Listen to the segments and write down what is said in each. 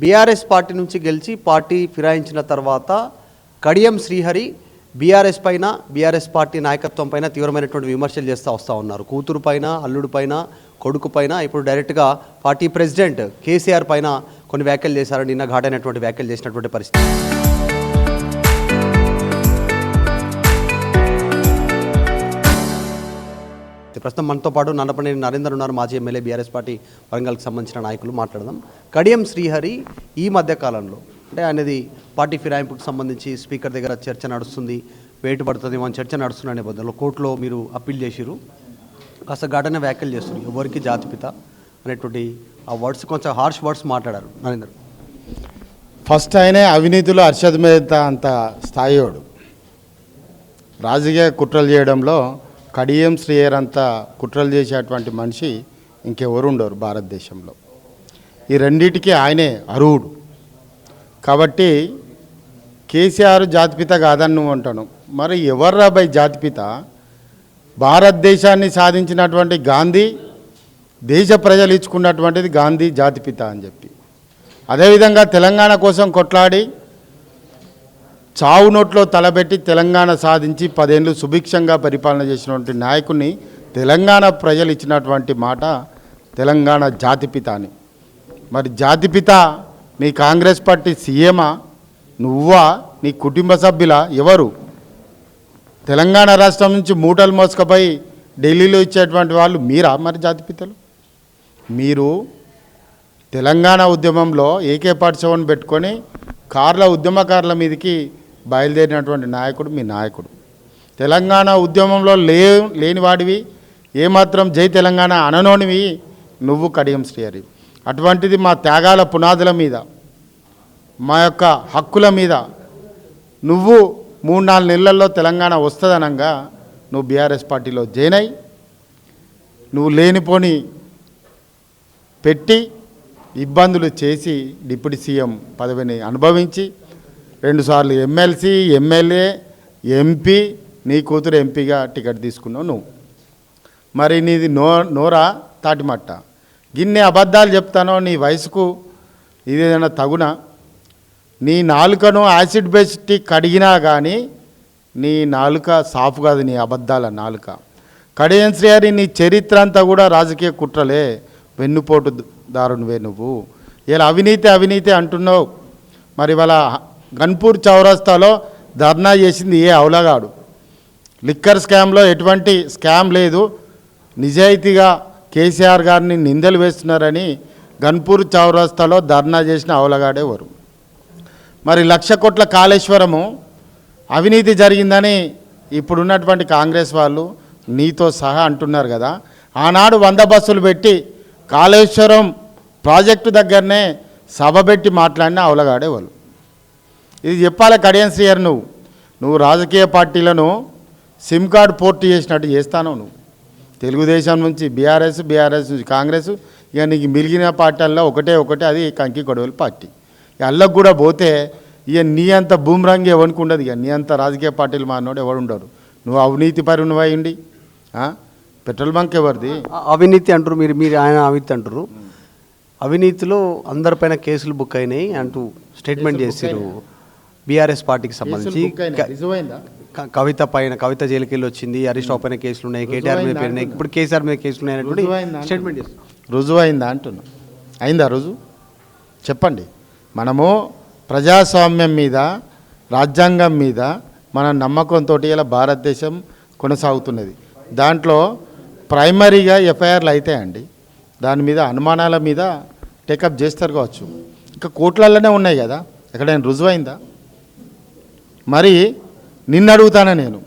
BRS party నుంచి గెలిచి party ఫిరాయించిన తర్వాత కడియం శ్రీహరి బీఆర్ఎస్ పైన బీఆర్ఎస్ పార్టీ నాయకత్వం పైన తీవ్రమైనటువంటి విమర్శలు చేస్తూ వస్తూ ఉన్నారు. కూతురు పైన, అల్లుడు పైన, కొడుకు పైన, ఇప్పుడు డైరెక్ట్గా పార్టీ ప్రెసిడెంట్ కేసీఆర్ పైన కొన్ని వ్యాఖ్యలు చేశారు. నిన్న ఘాటైనటువంటి వ్యాఖ్యలు చేసినటువంటి పరిస్థితి. ప్రస్తుతం మనతో పాటు నన్నపనేని నరేందర్ ఉన్నారు, మాజీ ఎమ్మెల్యే, బీఆర్ఎస్ పార్టీ వరంగల్కి సంబంధించిన నాయకులు. మాట్లాడదాం. కడియం శ్రీహరి ఈ మధ్య కాలంలో అంటే అనేది పార్టీ ఫిరాయింపుకు సంబంధించి స్పీకర్ దగ్గర చర్చ నడుస్తుంది, వేటు పడుతుంది అని చర్చ నడుస్తున్న నేపథ్యంలో కోర్టులో మీరు అప్పీల్ చేసిరు, కాస్త ఘటన వ్యాఖ్యలు చేస్తున్నారు. ఎవరికి జాతిపిత అనేటువంటి ఆ వర్డ్స్ కొంచెం హార్ష్ వర్డ్స్ మాట్లాడారు నరేందర్. ఫస్ట్ ఆయనే అవినీతిలో అర్షద్ మేహతా అంత స్థాయివాడు. రాజకీయ కుట్రలు చేయడంలో కడియం శ్రీహరి అంతా కుట్రలు చేసేటువంటి మనిషి ఇంకెవరు ఉండరు భారతదేశంలో. ఈ రెండింటికి ఆయనే అర్హుడు. కాబట్టి కేసీఆర్ జాతిపిత కాదని నువ్వు అంటాను. మరి ఎవర్రా బై జాతిపిత? భారతదేశాన్ని సాధించినటువంటి గాంధీ, దేశ ప్రజలు ఇచ్చుకున్నటువంటిది గాంధీ జాతిపిత అని చెప్పి, అదేవిధంగా తెలంగాణ కోసం కొట్లాడి చావు నోట్లో తలబెట్టి తెలంగాణ సాధించి 10 ఏళ్ళు సుభిక్షంగా పరిపాలన చేసినటువంటి నాయకుడిని తెలంగాణ ప్రజలు ఇచ్చినటువంటి మాట తెలంగాణ జాతిపిత అని. మరి జాతిపిత నీ కాంగ్రెస్ పార్టీ సీఎమా, నువ్వా, నీ కుటుంబ సభ్యుల, ఎవరు? తెలంగాణ రాష్ట్రం నుంచి మూటలు మోసుకపోయి ఢిల్లీలో ఇచ్చేటువంటి వాళ్ళు మీరా? మరి జాతిపితలు మీరు తెలంగాణ ఉద్యమంలో AK-47 పెట్టుకొని ఉద్యమకారుల మీదకి బయలుదేరినటువంటి నాయకుడు మీ నాయకుడు. తెలంగాణ ఉద్యమంలో లేని వాడివి, ఏమాత్రం జై తెలంగాణ అననోనివి నువ్వు కడియం శ్రీహరి. అటువంటిది మా త్యాగాల పునాదుల మీద, మా యొక్క హక్కుల మీద నువ్వు 3-4 నెలల్లో తెలంగాణ వస్తుందనంగా నువ్వు బీఆర్ఎస్ పార్టీలో జాయిన్ అయ్యి నువ్వు లేనిపోని పెట్టి ఇబ్బందులు చేసి డిప్యూటీ సీఎం పదవిని అనుభవించి 2 సార్లు ఎమ్మెల్సీ, ఎమ్మెల్యే, ఎంపీ, నీ కూతురు ఎంపీగా టికెట్ తీసుకున్నావు నువ్వు. మరి నీది నోరా తాటిమట్ట? గిన్నె అబద్ధాలు చెప్తానో నీ వయసుకు ఇదేదైనా తగునా? నీ నాలుకను యాసిడ్ పెట్టి కడిగినా కానీ నీ నాలుక సాఫ్ కాదు, నీ అబద్ధాల నాలుక. కడియం శ్రీహరి నీ చరిత్ర అంతా కూడా రాజకీయ కుట్రలే, వెన్నుపోటు దారునివే నువ్వు. ఇలా అవినీతి అంటున్నావు. మరి వాళ్ళ గన్పూర్ చౌరస్తాలో ధర్నా చేసింది ఏ అవలగాడు? లిక్కర్ స్కామ్లో ఎటువంటి స్కామ్ లేదు, నిజాయితీగా కేసీఆర్ గారిని నిందలు వేస్తున్నారని గన్పూర్ చౌరస్తాలో ధర్నా చేసిన అవలగాడేవారు. మరి 1,00,000 కోట్ల కాళేశ్వరము అవినీతి జరిగిందని ఇప్పుడున్నటువంటి కాంగ్రెస్ వాళ్ళు నీతో సహా అంటున్నారు కదా. ఆనాడు 100 బస్సులు పెట్టి కాళేశ్వరం ప్రాజెక్టు దగ్గరనే సభ పెట్టి మాట్లాడిన అవలగాడేవాళ్ళు. ఇది చెప్పాలి కడియం శ్రీహరి. నువ్వు రాజకీయ పార్టీలను సిమ్ కార్డ్ పోర్ట్ చేసినట్టు చేస్తాను. నువ్వు తెలుగుదేశం నుంచి బీఆర్ఎస్ నుంచి కాంగ్రెస్, ఇక నీకు మిగిలిన పార్టీల్లో ఒకటే అది కంకి కొడవలి పార్టీ. అల్లకు కూడా పోతే ఇక నీ అంత బూమ్రంగి ఎవరికి ఉండదు. ఇక నీ అంత రాజకీయ పార్టీలు మానోడు ఎవరు ఉండరు. నువ్వు అవినీతి పరునివై ఉండి పెట్రోల్ బంక్ ఎవరిది? అవినీతి అంటారు మీరు ఆయన అవినీతి అంటారు. అవినీతిలో అందరిపైన కేసులు బుక్ అయినాయి అంటూ స్టేట్మెంట్ చేశారు. బీఆర్ఎస్ పార్టీకి సంబంధించి కవిత జైలుకి వెళ్ళి వచ్చింది, అరెస్ట్ అయిపోయిన కేసులు ఉన్నాయి, కేటీఆర్ మీద పేరున్నాయి, ఇప్పుడు కేసీఆర్ మీద కేసులు ఉన్నాయి అనేటువంటి స్టేట్మెంట్ చేస్తారు. రుజువు అయిందా అంటున్నా? అయిందా రుజువు? చెప్పండి. మనము ప్రజాస్వామ్యం మీద, రాజ్యాంగం మీద మన నమ్మకంతో ఇలా భారతదేశం కొనసాగుతున్నది. దాంట్లో ప్రైమరీగా ఎఫ్ఐఆర్లు అవుతాయండి. దాని మీద అనుమానాల మీద టేకప్ చేస్తారు కావచ్చు. ఇంకా కోర్టులలోనే ఉన్నాయి కదా, ఎక్కడైనా రుజువు అయిందా? మరి నిన్ను అడుగుతానా నేను,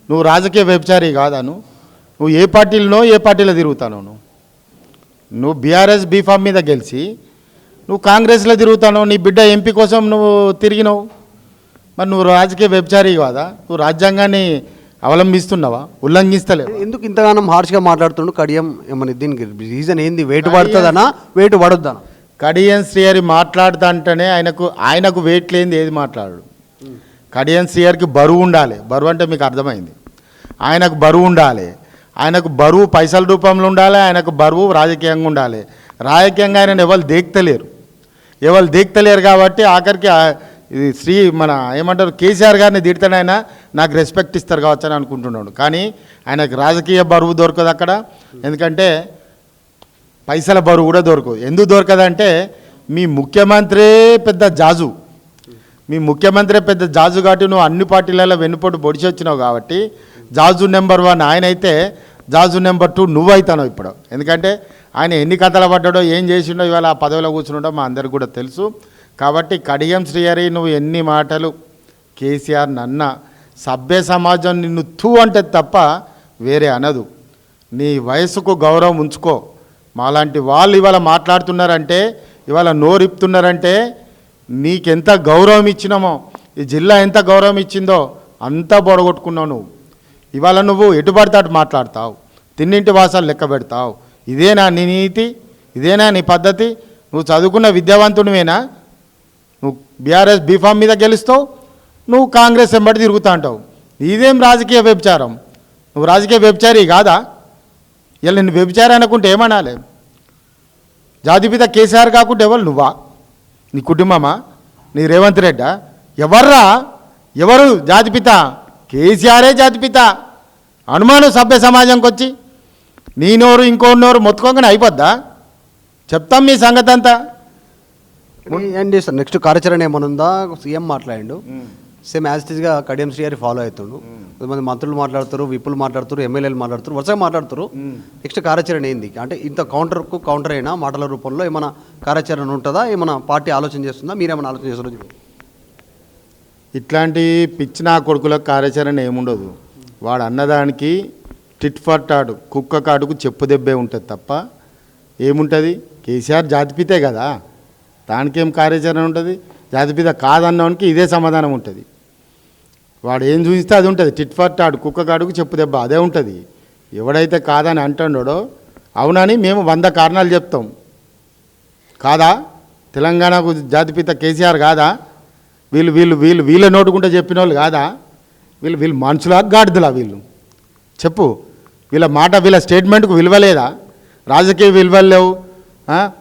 నువ్వు రాజకీయ వ్యభిచారి కాదాను? నువ్వు ఏ పార్టీలో తిరుగుతాను? నువ్వు బీఆర్ఎస్ బీఫామ్ మీద గెలిచి నువ్వు కాంగ్రెస్లో తిరుగుతాను, నీ బిడ్డ ఎంపీ కోసం నువ్వు తిరిగినావు. మరి నువ్వు రాజకీయ వ్యభిచారి కాదా? నువ్వు రాజ్యాంగాన్ని అవలంబిస్తున్నావా? ఉల్లంఘిస్తలేవు. ఎందుకు ఇంతగానం హార్ష్గా మాట్లాడుతుండు కడియం? ఏమని దీనికి రీజన్ ఏంది? వేటు పడుతుందనా, వేటు పడొద్దనా? కడియం శ్రీహరి మాట్లాడుతా అంటేనే ఆయనకు వెయిట్ లేనిది ఏది మాట్లాడు. కడియం శ్రీహరికి బరువు ఉండాలి. బరువు అంటే మీకు అర్థమైంది. ఆయనకు బరువు ఉండాలి. ఆయనకు బరువు పైసల రూపంలో ఉండాలి. ఆయనకు బరువు రాజకీయంగా ఉండాలి. రాజకీయంగా ఆయన ఎవరు దేక్తలేరు. ఎవరు దిగుతలేరు కాబట్టి ఆఖరికి ఇది మన ఏమంటారు కేసీఆర్ గారిని తిడతానైనా నాకు రెస్పెక్ట్ ఇస్తారు కావచ్చు అని అనుకుంటున్నాడు. కానీ ఆయనకు రాజకీయ బరువు దొరకదు అక్కడ. ఎందుకంటే పైసల బరువు కూడా దొరకదు. ఎందుకు దొరకదంటే మీ ముఖ్యమంత్రే పెద్ద జాజు, మీ ముఖ్యమంత్రి పెద్ద జాజు కాబట్టి నువ్వు అన్ని పార్టీలలో వెన్నుపోటు పొడిచి వచ్చినావు కాబట్టి జాజు నెంబర్ 1 ఆయన అయితే జాజు నెంబర్ 2 నువ్వు అవుతావు ఇప్పుడు. ఎందుకంటే ఆయన ఎన్ని కథలు పడ్డాడో ఏం చేసిండో ఇవాళ ఆ పదవిలో కూర్చున్నాడో మా అందరికి కూడా తెలుసు. కాబట్టి కడియం శ్రీహరి నువ్వు ఎన్ని మాటలు కేసీఆర్ నన్న సభ్య సమాజం నిన్ను తూ అంటే తప్ప వేరే అనదు. నీ వయసుకు గౌరవం ఉంచుకో. మాలాంటి వాళ్ళు ఇవాళ మాట్లాడుతున్నారంటే, ఇవాళ నోరిప్పుతున్నారంటే నీకెంత గౌరవం ఇచ్చినామో, ఈ జిల్లా ఎంత గౌరవం ఇచ్చిందో అంతా బొడగొట్టుకున్నావు నువ్వు. ఇవాళ నువ్వు ఎటు పడితే అటు మాట్లాడతావు, తిన్నింటి వాసాలు లెక్క పెడతావు. ఇదేనా నీ నీతి? ఇదేనా నీ పద్ధతి? నువ్వు చదువుకున్న విద్యావంతునివేనా? నువ్వు బీఆర్ఎస్ బీఫామ్ మీద గెలుస్తావు, నువ్వు కాంగ్రెస్ వెంబడి తిరుగుతా అంటావు. ఇదేం రాజకీయ వ్యభిచారం? నువ్వు రాజకీయ వ్యభిచారి కాదా? ఇలా నిన్ను వ్యభిచారి అనుకుంటే ఏమనాలి? జాతిపిత కేసీఆర్ కాకుంటే ఎవరు? నువ్వా? నీ కుటుంబమా? నీ రేవంత్ రెడ్డా? ఎవర్రా? ఎవరు జాతిపిత? కేసీఆరే జాతిపిత. అనుమానం సభ్య సమాజంకి వచ్చి నీ నోరు ఇంకో నోరు మొత్తుకోగానే అయిపోద్దా? చెప్తాం మీ సంగతి అంతా. ఏం చేస్తారు నెక్స్ట్ కార్యాచరణ ఏమైనా ఉందా? సీఎం మాట్లాడిండు, సేమ్ యాజ్ ఇట్ ఈస్గా కడియం శ్రీహరి ఫాలో అవుతుండు. కొంతమంది మంత్రులు మాట్లాడుతారు, విప్పులు మాట్లాడుతారు, ఎమ్మెల్యేలు మాట్లాడుతారు, వరుసగా మాట్లాడుతారు. నెక్స్ట్ కార్యాచరణ ఏంది? అంటే ఇంత కౌంటర్కు కౌంటర్ అయినా మాటల రూపంలో ఏమైనా కార్యాచరణ ఉంటుందా? ఏమైనా పార్టీ ఆలోచన చేస్తుందా? మీరేమైనా ఆలోచన చేస్తారు? ఇట్లాంటి పిచ్చిన కొడుకులకు కార్యాచరణ ఏముండదు. వాడు అన్నదానికి టిట్ ఫర్ టాడు, కుక్క కాడుకు చెప్పు దెబ్బే ఉంటుంది తప్ప ఏముంటుంది? కేసీఆర్ జాతిపితే కదా, దానికేం కార్యాచరణ ఉంటుంది? జాతిపిత కాదన్నవానికి ఇదే సమాధానం ఉంటుంది. వాడు ఏం చూపిస్తే అది ఉంటుంది. టిట్ ఫర్ టాడు, కుక్క కాడుకు చెప్పు దెబ్బ అదే ఉంటుంది. ఎవడైతే కాదని అంటున్నాడో అవునని మేము 100 కారణాలు చెప్తాం. కాదా? తెలంగాణకు జాతిపిత కేసీఆర్ కాదా? వీళ్ళు వీళ్ళు వీళ్ళు వీళ్ళ నోటుకుంటే చెప్పిన వాళ్ళు కాదా? వీళ్ళు మనుషులా గాడిదలా? వీళ్ళు చెప్పు. వీళ్ళ మాట వీళ్ళ స్టేట్మెంట్కు విలువలేదా? రాజకీయ విలువలు లేవు.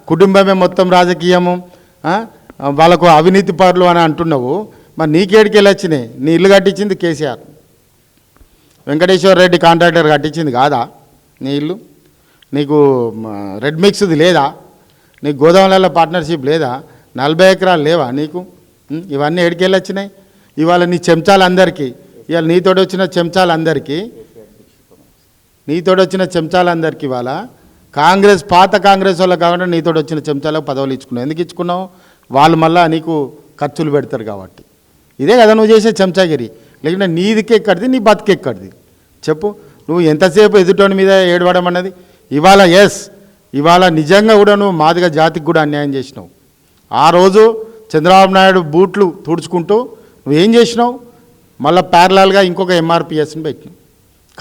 కుటుంబమే మొత్తం రాజకీయము, వాళ్ళకు అవినీతి పరులు అని అంటున్నావు. మరి నీకేడికి వెళ్ళి వచ్చినాయి? నీ ఇల్లు కట్టించింది కేసీఆర్, వెంకటేశ్వర రెడ్డి కాంట్రాక్టర్ కట్టించింది కాదా నీ ఇల్లు? నీకు రెడ్ మిక్స్ది లేదా? నీకు గోదాములలో పార్ట్నర్షిప్ లేదా? 40 ఎకరాలు లేవా నీకు? ఇవన్నీ ఎడికి వెళ్ళి వచ్చినాయి? ఇవాళ నీ చెంచాలందరికీ, ఇవాళ నీతోటి వచ్చిన చెంచాలందరికీ ఇవాళ కాంగ్రెస్ పాత కాంగ్రెస్ వాళ్ళు కాకుండా నీతోటి వచ్చిన చెంచాలకు పదవులు ఇచ్చుకున్నావు. ఎందుకు ఇచ్చుకున్నావు? వాళ్ళు మళ్ళీ నీకు ఖర్చులు పెడతారు కాబట్టి. ఇదే కదా నువ్వు చేసే చెంచాగిరి. లేకుంటే నీదికి ఎక్కడిది, నీ బతికి ఎక్కడిది? చెప్పు. నువ్వు ఎంతసేపు ఎదుటోని మీద ఏడవడం అన్నది ఇవాళ నిజంగా కూడా నువ్వు మాదిగ జాతికి కూడా అన్యాయం చేసినావు. ఆ రోజు చంద్రబాబు నాయుడు బూట్లు తుడుచుకుంటూ నువ్వేం చేసినావు? మళ్ళీ ప్యారలల్గా ఇంకొక ఎంఆర్పిఎస్ని పెట్టినావు.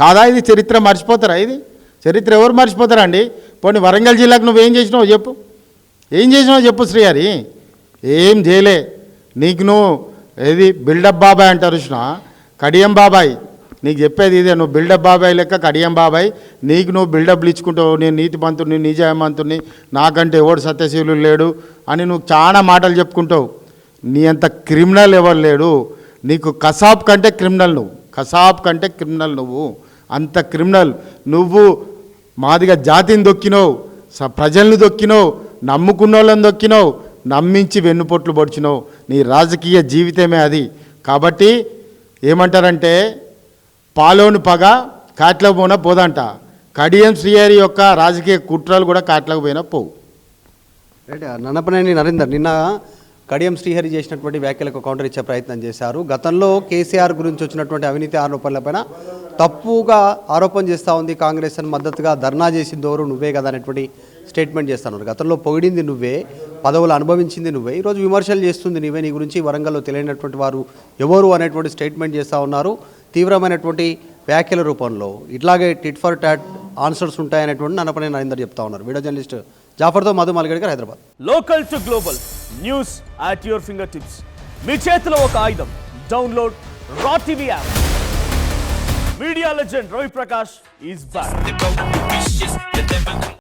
కాదా? ఇది చరిత్ర మర్చిపోతారా? ఇది చరిత్ర ఎవరు మర్చిపోతారా అండి? పోనీ వరంగల్ జిల్లాకు నువ్వేం చేసినావు చెప్పు. ఏం చేసినావు చెప్పు శ్రీహరి. ఏం చేయలే. నీకు నువ్వు ఏది బిల్డప్ బాబాయ్ అంటారు చూసిన, కడియం బాబాయ్. నీకు చెప్పేది ఇదే, నువ్వు బిల్డప్ బాబాయ్ లెక్క కడియం బాబాయ్. నీకు నువ్వు బిల్డప్లు ఇచ్చుకుంటావు. నేను నీతిమంతుడిని, నిజాయమంతుడిని, నాకంటే ఎవడు సత్యశీలు లేడు అని నువ్వు చాలా మాటలు చెప్పుకుంటావు. నీ అంత క్రిమినల్ ఎవరు లేడు. నీకు కసాబ్ కంటే క్రిమినల్ నువ్వు. అంత క్రిమినల్ నువ్వు. మాదిగా జాతిని దొక్కినావు, ప్రజల్ని దొక్కినావు, నమ్ముకున్న వాళ్ళని దొక్కినావు, నమ్మించి వెన్నుపోట్లు పొడిచినావు. నీ రాజకీయ జీవితమే అది. కాబట్టి ఏమంటారంటే పాలోని పగ కాట్లకు పోయినా పోదంట. కడియం శ్రీహరి యొక్క రాజకీయ కుట్రలు కూడా కాట్లకు పోయినా పోవు. రైట్. నన్నపనేని నరేందర్ నిన్న కడియం శ్రీహరి చేసినటువంటి వ్యాఖ్యలకు కౌంటర్ ఇచ్చే ప్రయత్నం చేశారు. గతంలో కేసీఆర్ గురించి వచ్చినటువంటి అవినీతి ఆరోపణలపైన తప్పుగా ఆరోపణ చేస్తూ ఉంది కాంగ్రెస్ అని, మద్దతుగా ధర్నా చేసింది ఎవరు? నువ్వే కదా అనేటువంటి స్టేట్మెంట్ చేస్తున్నారు. గతంలో పొగిడింది నువ్వే, పదవులు అనుభవించింది నువ్వే, ఈరోజు విమర్శలు చేస్తుంది నువ్వే. నీ గురించి వరంగల్లో తెలియనటువంటి వారు ఎవరు అనేటువంటి స్టేట్మెంట్ చేస్తూ ఉన్నారు. తీవ్రమైనటువంటి వ్యాఖ్యల రూపంలో ఇట్లాగే టిట్ ఫర్ టాట్ ఆన్సర్స్ ఉంటాయనేటువంటి నన్నపనేని నరేందర్ చెప్తా ఉన్నారు. వీడియో జర్నలిస్ట్ జాఫర్తో Madhu Malgadkar, Hyderabad. Local to global news at your fingertips. మీ చేతిలో ఒక ఆయుధం. Download raw TV app. Media legend Ravi Prakash is back.